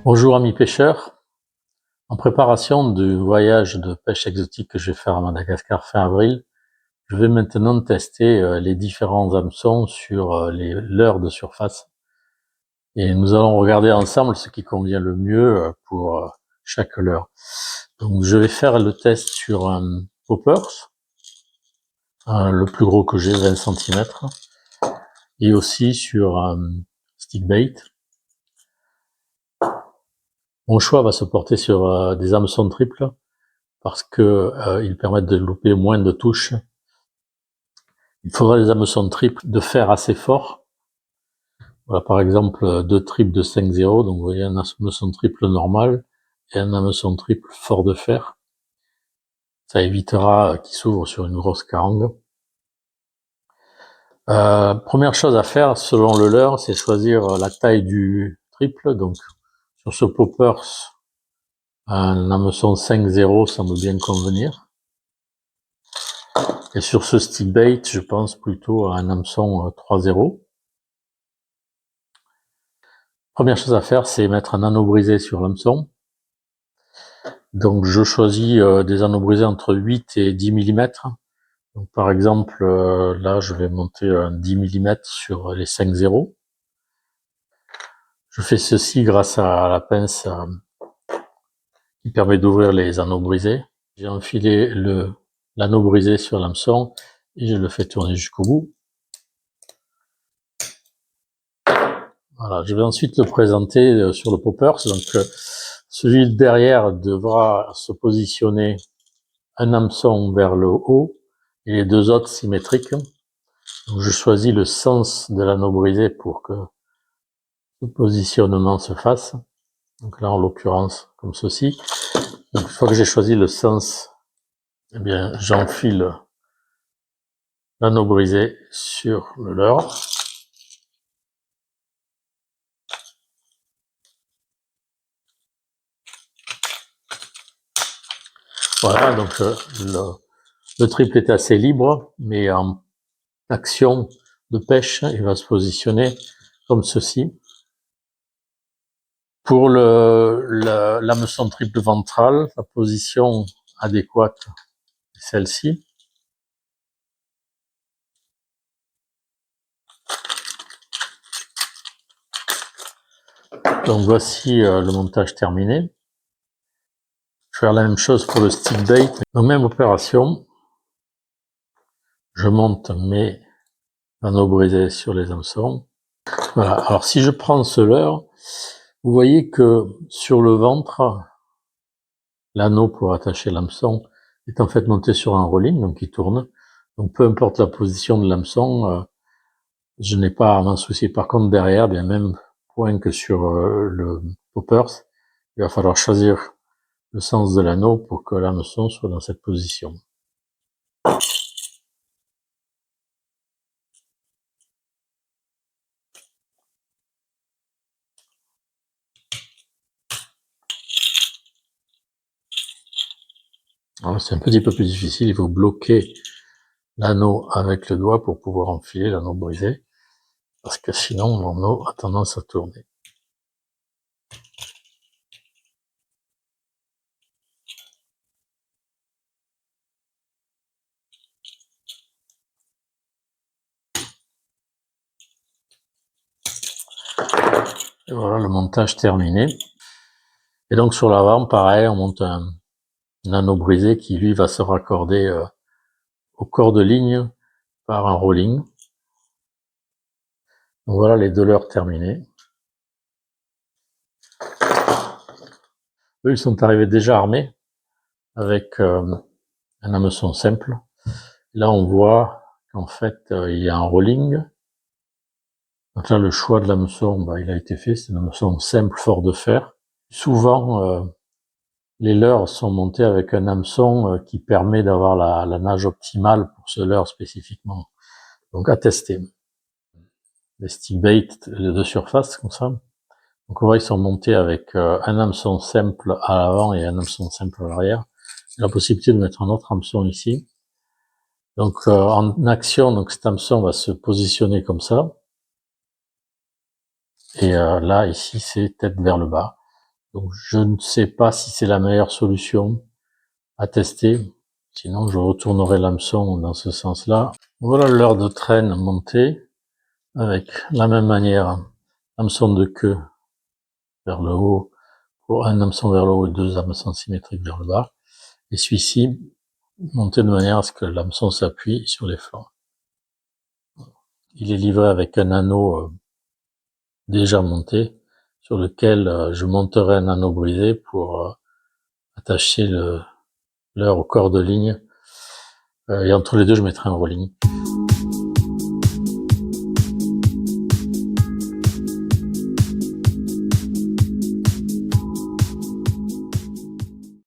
Bonjour amis pêcheurs, en préparation du voyage de pêche exotique que je vais faire à Madagascar fin avril, je vais maintenant tester les différents hameçons sur les leurres de surface. Et nous allons regarder ensemble ce qui convient le mieux pour chaque leurre. Donc je vais faire le test sur un poppers, le plus gros que j'ai, 20 cm, et aussi sur un stick bait. Mon choix va se porter sur des hameçons triples parce que ils permettent de louper moins de touches. Il faudra des hameçons triples de fer assez fort. Voilà, par exemple, deux triples de 5,0. Donc vous voyez un hameçon triple normal et un hameçon triple fort de fer. Ça évitera qu'il s'ouvre sur une grosse carangue. Première chose à faire selon le leurre, c'est choisir la taille du triple. Donc sur ce poppers, un hameçon 5,0 semble bien convenir. Et sur ce stick bait, je pense plutôt à un hameçon 3,0. Première chose à faire, c'est mettre un anneau brisé sur l'hameçon. Donc je choisis des anneaux brisés entre 8 et 10 mm. Donc par exemple, là je vais monter un 10 mm sur les 5,0. Je fais ceci grâce à la pince qui permet d'ouvrir les anneaux brisés. J'ai enfilé l'anneau brisé sur l'hameçon et je le fais tourner jusqu'au bout. Voilà, je vais ensuite le présenter sur le poppers. Donc celui derrière devra se positionner un hameçon vers le haut et les deux autres symétriques. Donc je choisis le sens de l'anneau brisé pour que le positionnement se fasse. Donc là, en l'occurrence, comme ceci. Donc, une fois que j'ai choisi le sens, eh bien, j'enfile l'anneau brisé sur le leurre. Voilà, donc le triple est assez libre, mais en action de pêche, il va se positionner comme ceci. Pour l'hameçon triple ventral, la position adéquate est celle-ci. Donc voici le montage terminé. Je vais faire la même chose pour le stick bait. Donc même opération. Je monte mes anneaux brisés sur les hameçons. Voilà. Alors si je prends ce leurre, vous voyez que sur le ventre, l'anneau pour attacher l'hameçon est en fait monté sur un rolling, donc il tourne. Donc peu importe la position de l'hameçon, je n'ai pas à m'en soucier. Par contre derrière, bien même point que sur le poppers, il va falloir choisir le sens de l'anneau pour que l'hameçon soit dans cette position. C'est un petit peu plus difficile, il faut bloquer l'anneau avec le doigt pour pouvoir enfiler l'anneau brisé, parce que sinon l'anneau a tendance à tourner. Et voilà le montage terminé. Et donc sur l'avant, pareil, on monte un anneau brisé qui lui va se raccorder au corps de ligne par un rolling. Donc voilà les deux leurres terminés. Eux, ils sont arrivés déjà armés avec un hameçon simple. Là, on voit qu'en fait, il y a un rolling. Donc là, le choix de l'hameçon, il a été fait. C'est un hameçon simple, fort de fer. Souvent, les leurres sont montés avec un hameçon qui permet d'avoir la nage optimale pour ce leurre spécifiquement. Donc à tester. Les stick bait de surface, comme ça. Donc on voit ils sont montés avec un hameçon simple à l'avant et un hameçon simple à l'arrière. La possibilité de mettre un autre hameçon ici. Donc en action, donc cet hameçon va se positionner comme ça. Et là, ici, c'est tête vers le bas. Donc je ne sais pas si c'est la meilleure solution à tester, sinon je retournerai l'hameçon dans ce sens-là. Voilà l'heure de traîne montée, avec la même manière, hameçon de queue vers le haut, pour un hameçon vers le haut et 2 hameçons symétriques vers le bas, et celui-ci monté de manière à ce que l'hameçon s'appuie sur les flancs. Il est livré avec un anneau déjà monté, sur lequel je monterai un anneau brisé pour attacher leurre au corps de ligne, et entre les deux je mettrai un rolling.